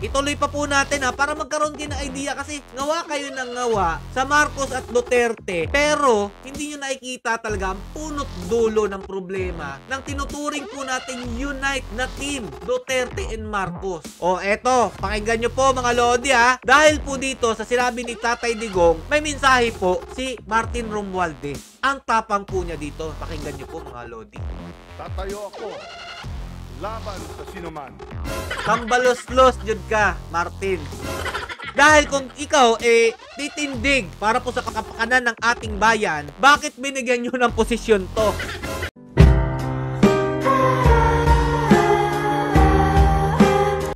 ituloy pa po natin para magkaroon kayo ng idea kasi ngawa kayo ng ngawa sa Marcos at Duterte pero hindi nyo nakikita talaga ang punot dulo ng problema ng tinuturing po natin unite na team Duterte and Marcos. O eto, pakinggan nyo po mga Lodi dahil po dito sa sinabi ni Tatay Digong may mensahe po si Martin Romualdez. Ang tapang po niya dito, pakinggan nyo po mga Lodi. Tatayo ako laban sa sinuman. Kambalos-los jud ka, Martin. Dahil kung ikaw titindig para po sa kapakanan ng ating bayan, bakit binigyan nyo ng posisyon to?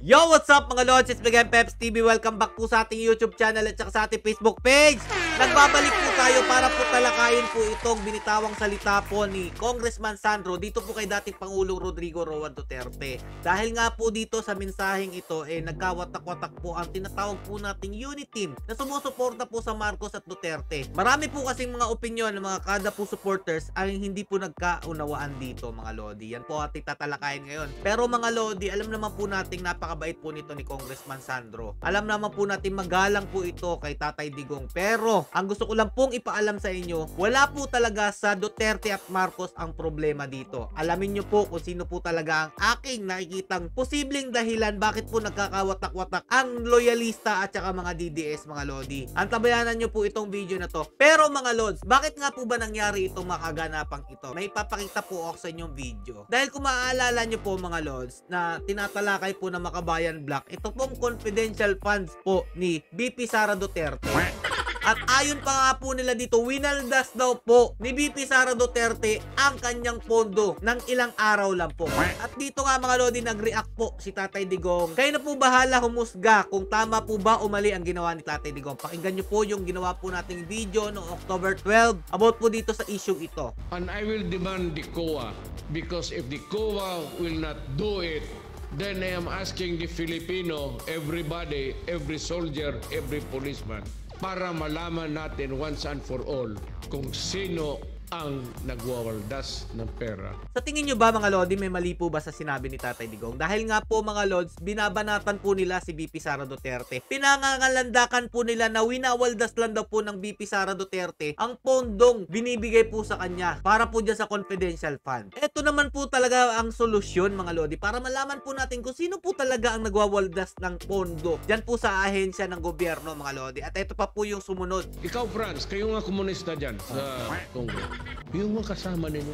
Yo, what's up mga Lods? It's Bigay Peps TV. Welcome back po sa ating YouTube channel at saka sa ating Facebook page. Nagbabalik po tayo para po talakayin po itong binitawang salita po ni Congressman Sandro dito po kay dating Pangulong Rodrigo Roa Duterte. Dahil nga po dito sa mensaheng ito nagkawatak-watak po ang tinatawag po nating unit team na sumusuporta po sa Marcos at Duterte. Marami po kasing mga opinyon ng mga kada po supporters ay hindi po nagkaunawaan dito mga Lodi. Yan po ating tatalakayin ngayon. Pero mga Lodi, alam naman po nating napakabait po nito ni Congressman Sandro. Alam naman po natin magalang po ito kay Tatay Digong. Pero ang gusto ko lang pong ipaalam sa inyo, wala po talaga sa Duterte at Marcos ang problema dito. Alamin nyo po kung sino po talaga ang aking nakikitang posibleng dahilan bakit po nagkakawatak-watak ang loyalista at saka mga DDS mga Lodi. Antabayanan nyo po itong video na to. Pero mga Lods, bakit nga po ba nangyari itong makaganapang ito? May papakita po ako sa inyong video. Dahil kung maaalala nyo po mga Lods na tinatalakay po na Makabayan Black, ito pong confidential funds po ni BP Sara Duterte. At ayon pa nga po nila dito, winaldas daw po ni BP Sara Duterte ang kanyang pondo ng ilang araw lang po. At dito nga mga Lodi, nag-react po si Tatay Digong. Kayo na po bahala humusga kung tama po ba o mali ang ginawa ni Tatay Digong. Pakinggan nyo po yung ginawa po nating video noong October 12 about po dito sa issue ito. And I will demand the COA because if the COA will not do it, then I am asking the Filipino, everybody, every soldier, every policeman, para malaman natin once and for all kung sino ang nagwawaldas ng pera. Sa tingin nyo ba mga Lodi, may mali po ba sa sinabi ni Tatay Digong? Dahil nga po mga Lods, binabanatan po nila si BP Sara Duterte. Pinangangalandakan po nila na winawaldas lang daw po ng BP Sara Duterte ang pondong binibigay po sa kanya para po dyan sa confidential fund. Ito naman po talaga ang solusyon mga Lodi para malaman po natin kung sino po talaga ang nagwawaldas ng pondo dyan po sa ahensya ng gobyerno mga Lodi. At ito pa po yung sumunod. Ikaw, Franz, kayo nga komunista dyan sa Congo. Yung mga kasama ninyo,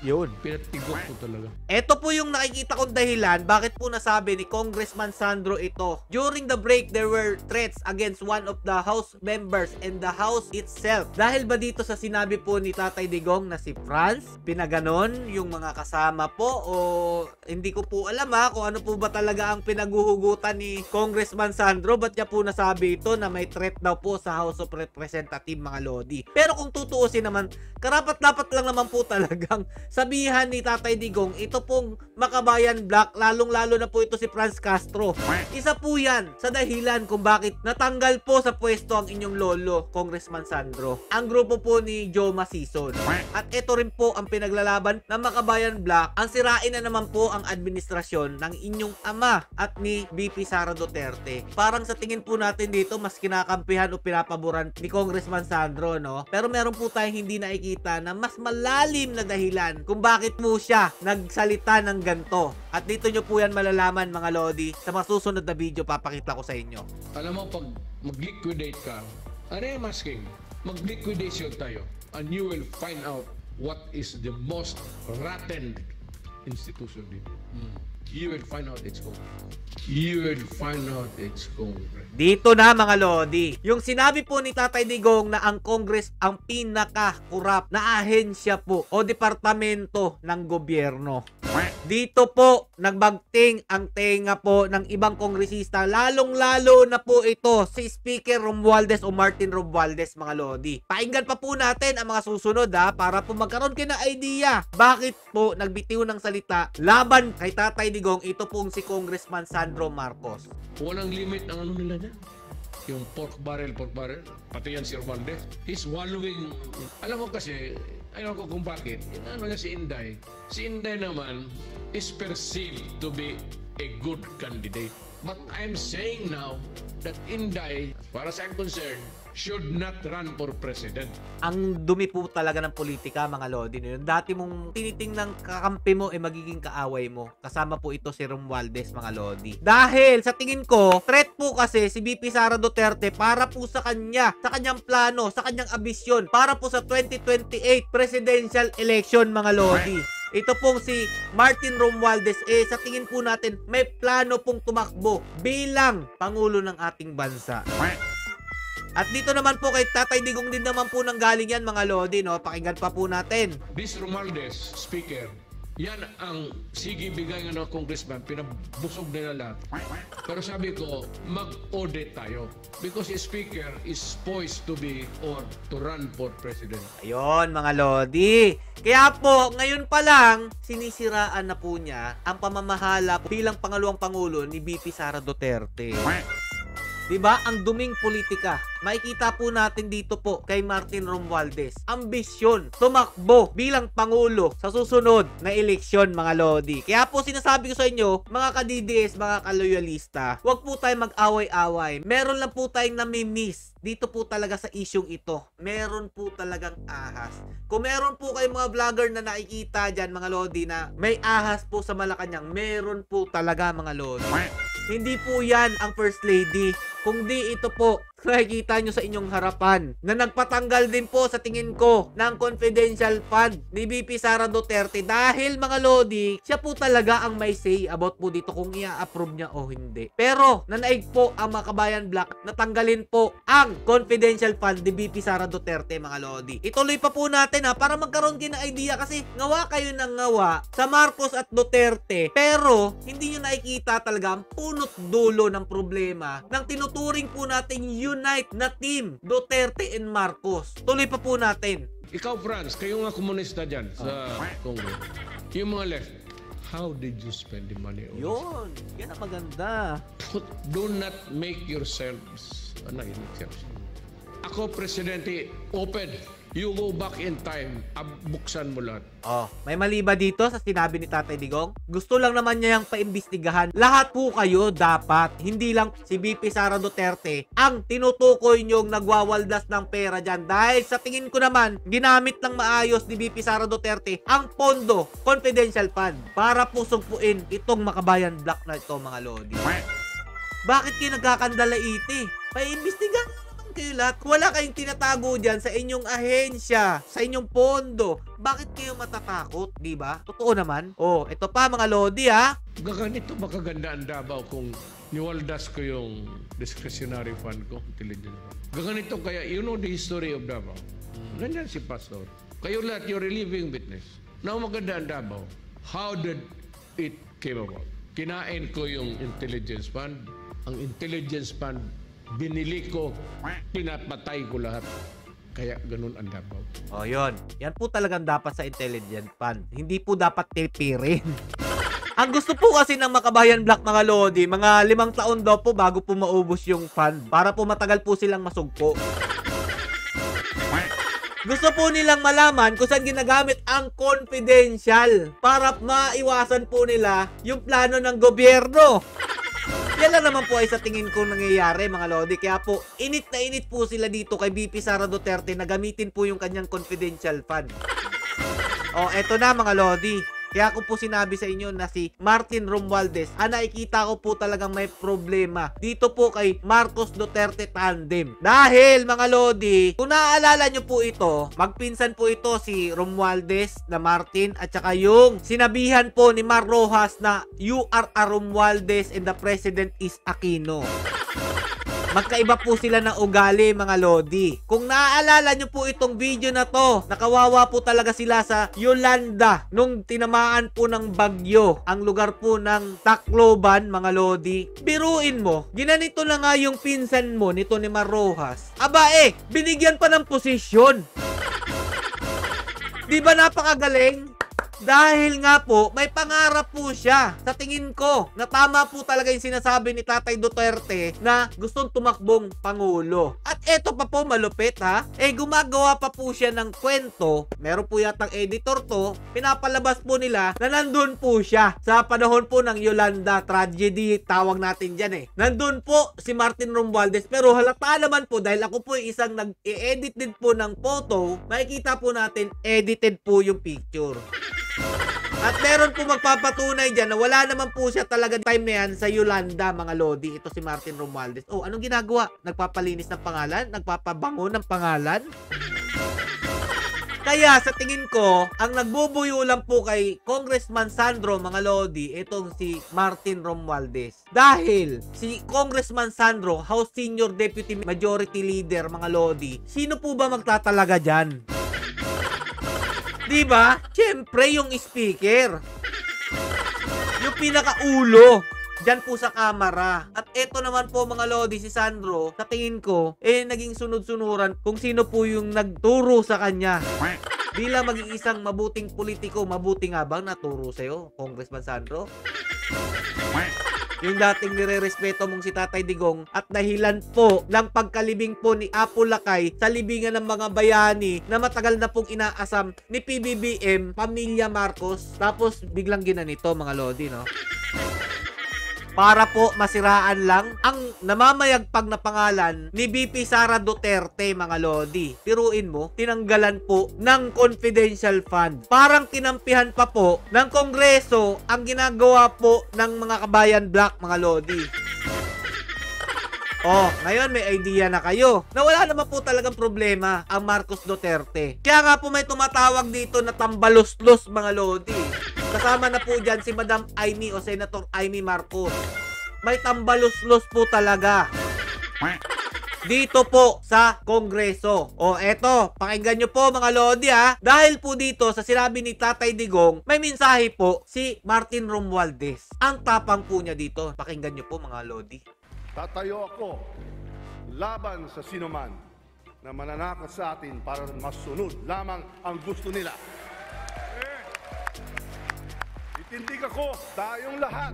yun, pinatigok ko talaga. Ito po yung nakikita kong dahilan bakit po nasabi ni Congressman Sandro ito. During the break, there were threats against one of the House members and the House itself. Dahil ba dito sa sinabi po ni Tatay Digong na si Franz, pinaganon yung mga kasama po o hindi ko po alam kung ano po ba talaga ang pinaguhugutan ni Congressman Sandro. Ba't niya po nasabi ito na may threat daw po sa House of Representatives mga Lodi. Pero kung tutuusin naman, karapat-dapat lang naman po talagang sabihan ni Tatay Digong, ito pong Makabayan Black, lalong-lalo na po ito si Franz Castro. Isa po yan sa dahilan kung bakit natanggal po sa pwesto ang inyong lolo, Congressman Sandro. Ang grupo po ni Joe Masison. At ito rin po ang pinaglalaban ng Makabayan Black. Ang sirain na naman po ang administrasyon ng inyong ama at ni BP Sara Duterte. Parang sa tingin po natin dito, mas kinakampihan o pinapaboran ni Congressman Sandro, no? Pero meron po tayong hindi nakikita na mas malalim na dahilan kung bakit mo siya nagsalita ng ganito. At dito nyo po yan malalaman mga Lodi. Sa masusunod na video papakita ko sa inyo. Alam mo, pag mag-liquidate ka, ano yung masking? Mag-liquidation tayo and you will find out what is the most rotten institution dito. You will find out its own. You will find out its own. Dito na mga Lodi. Yung sinabi po ni Tatay Digong na ang Congress ang pinaka-kurap na ahensya po o departamento ng gobyerno. Dito po nagbagting ang tenga po ng ibang kongresista, lalong-lalo na po ito si Speaker Romualdez o Martin Romualdez mga Lodi. Pakinggan pa po natin ang mga susunod para po magkaroon kayo ng idea bakit po nagbitiw ng salita laban kay Tatay Digong ito pong si Congressman Sandro Marcos. Walang limit ang ano nila dyan. Yung pork barrel, pati yan si Romualdez. He's wallowing. Alam mo kasi, ayaw ko kung bakit. Ano niya si Inday. Si Inday naman is perceived to be a good candidate. But I'm saying now that Inday, as far as I'm concerned, should not run for president. Ang dumi po talaga ng politika, mga Lodi. Yung dati mong tinitingnang kakampi mo, magiging kaaway mo. Kasama po ito si Romualdez, mga Lodi. Dahil sa tingin ko, threat po kasi si VP Sara Duterte para po sa kanya, sa kanyang plano, sa kanyang ambisyon, para po sa 2028 presidential election, mga Lodi. Ito pong si Martin Romualdez, sa tingin po natin, may plano pong tumakbo bilang Pangulo ng ating bansa. At dito naman po kay Tatay Digong din naman po nang galing yan, mga Lodi, no? Pakinggan pa po natin. This Romualdez, speaker, yan ang sige bigay ng congressman, pinabusog nila lahat. Pero sabi ko, mag-audit tayo. Because the speaker is poised to be or to run for president. Ayun, mga Lodi. Kaya po, ngayon pa lang, sinisiraan na po niya ang pamamahala bilang pangalawang pangulo ni VP Sara Duterte. Diba? Ang duming politika. Makikita po natin dito po kay Martin Romualdez. Ambisyon, tumakbo bilang Pangulo sa susunod na eleksyon, mga Lodi. Kaya po sinasabi ko sa inyo, mga ka-DDS, mga ka-loyalista, huwag po tayo mag-away-away. Meron lang po tayong nami-miss dito po talaga sa isyong ito. Meron po talagang ahas. Kung meron po kayong mga vlogger na nakikita dyan, mga Lodi, na may ahas po sa Malacanang, meron po talaga, mga Lodi. Hindi po yan ang First Lady. Kung di ito po, nakikita nyo sa inyong harapan na nagpatanggal din po sa tingin ko ng confidential fund ni VP Sara Duterte dahil, mga Lodi, siya po talaga ang may say about po dito kung i-approve niya o hindi. Pero nanaig po ang mga kabayan black na tanggalin po ang confidential fund ni VP Sara Duterte, mga Lodi. Ituloy pa po natin para magkaroon kayo ng idea kasi ngawa kayo ng ngawa sa Marcos at Duterte pero hindi nyo nakikita talaga ang punot dulo ng problema ng tinuturing po nating unite na team Duterte and Marcos. Tuloy pa po natin. Ikaw, Franz, kayo nga komunista dyan sa Congress. Yung mga left, how did you spend the money? Yun. Yan ang maganda. Do not make yourselves Ako, Presidente, open. You go back in time, buksan mo lahat. May mali ba dito sa sinabi ni Tatay Digong? Gusto lang naman niya yung paimbestigahan. Lahat po kayo dapat. Hindi lang si VP Sara Duterte ang tinutukoy niyong nagwawaldas ng pera dyan. Dahil sa tingin ko naman, ginamit ng maayos ni VP Sara Duterte ang pondo, confidential fund, para po sugpuin itong makabayan black na ito, mga Lodi. Bakit kayo nagkakandala iti? Paimbestigahan kayo lahat. Wala kayong tinatago dyan sa inyong ahensya, sa inyong pondo. Bakit kayo matatakot, di ba? Totoo naman. Ito pa, mga Lodi, Gaganito makaganda ang Davao kung niwaldas ko yung discretionary fund ko, intelligence fund. Gaganito kaya, you know the history of Davao. Ganyan si Pastor. Kayo lahat, you're a living witness. Now maganda ang Davao. How did it came about? Kinain ko yung intelligence fund. Ang intelligence fund, binili ko, pinapatay ko lahat. Kaya ganun ang Davao. Yun. Yan po talagang dapat sa intelligent fund. Hindi po dapat tipirin. Ang gusto po kasi ng makabayan black, mga Lodi, mga 5 taon daw po bago po maubos yung fund. Para po matagal po silang masugpo. Gusto po nilang malaman kung saan ginagamit ang confidential para maiwasan po nila yung plano ng gobyerno. Yan lang naman po ay sa tingin ko nangyayari, mga Lodi. Kaya po, init na init po sila dito kay VP Sara Duterte na gamitin po yung kanyang confidential fund. Eto na, mga Lodi. Kaya ko po sinabi sa inyo na si Martin Romualdez, nakikita ko po talagang may problema dito po kay Marcos Duterte tandem. Dahil, mga Lodi, kung naaalala nyo po ito, magpinsan po ito si Romualdez na Martin at saka yung sinabihan po ni Mar Rojas na you are a Romualdez and the president is Aquino. Magkaiba po sila ng ugali, mga Lodi. Kung naaalala nyo po itong video na to, nakawawa po talaga sila sa Yolanda nung tinamaan po ng bagyo ang lugar po ng Tacloban, mga Lodi. Biruin mo, ginanito na nga yung pinsan mo nito ni Mar Rojas. Binigyan pa ng posisyon. Di ba napakagaling? Dahil nga po, may pangarap po siya. Sa tingin ko, na tama po talaga yung sinasabi ni Tatay Duterte na gustong tumakbong Pangulo. At eto pa po malupit ha, gumagawa pa po siya ng kwento. Meron po yatang editor to, pinapalabas po nila na nandun po siya sa panahon po ng Yolanda tragedy, tawag natin dyan Nandun po si Martin Romualdez, pero halata naman po dahil ako po isang nag-edit din po ng photo, makikita po natin edited po yung picture. At meron po magpapatunay dyan na wala naman po siya talaga time na yan sa Yolanda, mga lodi. Ito si Martin Romualdez. Oh, anong ginagawa? Nagpapalinis ng pangalan? Nagpapabango ng pangalan? Kaya sa tingin ko, ang nagbubuyo lang po kay Congressman Sandro, mga lodi, itong si Martin Romualdez. Dahil si Congressman Sandro, House Senior Deputy Majority Leader, mga lodi, sino po ba magtatalaga dyan? Diba? Siyempre yung speaker. Yung pinakaulo. Diyan po sa kamera. At eto naman po mga lodi, si Sandro, sa tingin ko, naging sunod-sunuran kung sino po yung nagturo sa kanya. Bilang maging isang mabuting politiko, mabuti nga bang naturo sa'yo, Congressman Sandro? Yung dating nire-respeto mong si Tatay Digong at dahilan po ng pagkalibing po ni Apo Lakay sa libingan ng mga bayani na matagal na pong inaasam ni PBBM, Pamilya Marcos. Tapos biglang ginanito mga lodi, no? Para po masiraan lang ang namamayagpag na pangalan ni VP Sara Duterte, mga lodi. Tiruin mo, tinanggalan po ng confidential fund. Parang kinampihan pa po ng Kongreso ang ginagawa po ng mga kabayan black, mga lodi. Oh, ngayon may idea na kayo na wala naman po talagang problema ang Marcos Duterte. Kaya nga po may tumatawag dito na tambalos-los, mga lodi. Kasama na po dyan si Madam Amy o Senator Amy Marcos. May tambalos-los po talaga dito po sa Kongreso. O eto, pakinggan nyo po mga lodi ha. Dahil po dito sa sinabi ni Tatay Digong, may mensahe po si Martin Romualdez. Ang tapang po niya dito. Pakinggan nyo po mga lodi. Tatayo ako laban sa sinuman na mananakot sa atin para masunod lamang ang gusto nila. Itindig ako tayong lahat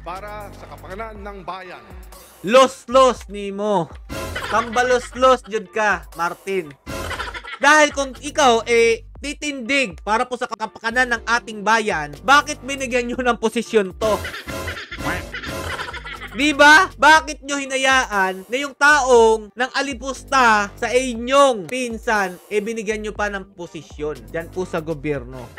para sa kapakanan ng bayan. Los-los ni mo. Tambalos-los jud ka, Martin. Dahil kung ikaw titindig para po sa kapakanan ng ating bayan, bakit binigyan nyo ng posisyon to? Diba? Bakit nyo hinayaan na yung taong nang alipusta sa inyong pinsan, binigyan nyo pa ng posisyon dyan po sa gobyerno?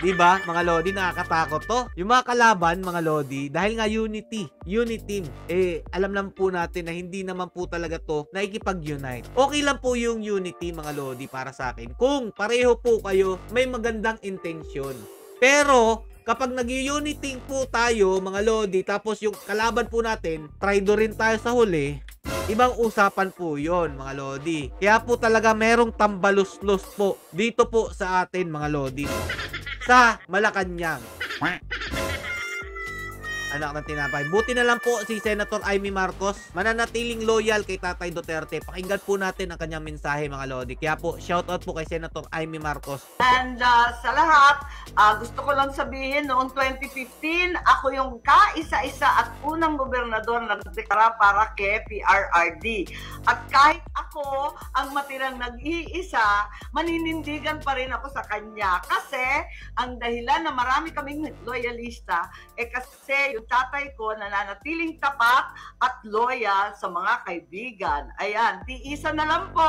Diba, mga lodi, nakakatakot to. Yung mga kalaban, mga lodi, dahil nga unity team, alam lang po natin na hindi naman po talaga to nakikipag-unite. Okay lang po yung unity, mga lodi, para sa akin. Kung pareho po kayo, may magandang intensyon. Pero, kapag nag-unity po tayo, mga lodi, tapos yung kalaban po natin, traitor rin tayo sa huli, ibang usapan po yon, mga lodi. Kaya po talaga merong tambalos-los po dito po sa atin, mga lodi, sa Malacanang. Anak ng tinapay. Buti na lang po si Senator Amy Marcos mananatiling loyal kay Tatay Duterte. Pakinggan po natin ang kanyang mensahe, mga lodi. Kaya po, shoutout po kay Senator Amy Marcos. And sa lahat, gusto ko lang sabihin, noong 2015, ako yung kaisa-isa at unang gobernador na nagdeklara para kay PRRD. At kahit ako ang matirang nag-iisa, maninindigan pa rin ako sa kanya. Kasi ang dahilan na marami kaming loyalista, kasi yung tatay ko nananatiling tapat at loyal sa mga kaibigan. Ayan, tiisa na lang po.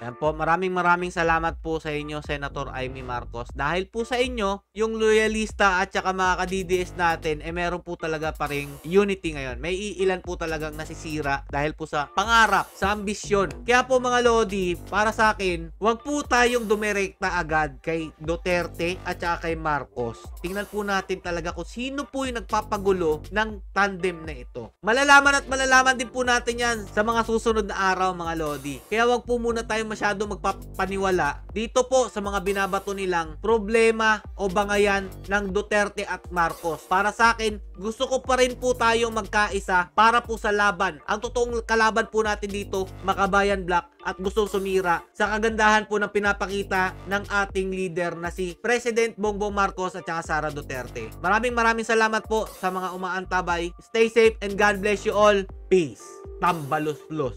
Ayan po, maraming salamat po sa inyo, Senator Amy Marcos. Dahil po sa inyo, yung loyalista at saka mga ka-DDS natin, meron po talaga pa ring unity ngayon. May iilan po talagang nasisira dahil po sa pangarap, sa ambisyon. Kaya po mga lodi, para sa akin, huwag po tayong dumirekta agad kay Duterte at saka kay Marcos. Tingnan po natin talaga kung sino po yung nagpapagulo ng tandem na ito. Malalaman at malalaman din po natin yan sa mga susunod na araw, mga lodi. Kaya huwag po muna tayo tayo masyado magpapaniwala dito po sa mga binabato nilang problema o bangayan ng Duterte at Marcos. Para sa akin, gusto ko pa rin po tayong magkaisa para po sa laban. Ang totoong kalaban po natin dito, Makabayan Black, at gustong sumira sa kagandahan po ng pinapakita ng ating leader na si President Bongbong Marcos at saka Sara Duterte. Maraming salamat po sa mga umaantabay. Stay safe and God bless you all. Peace. Tambalos-los.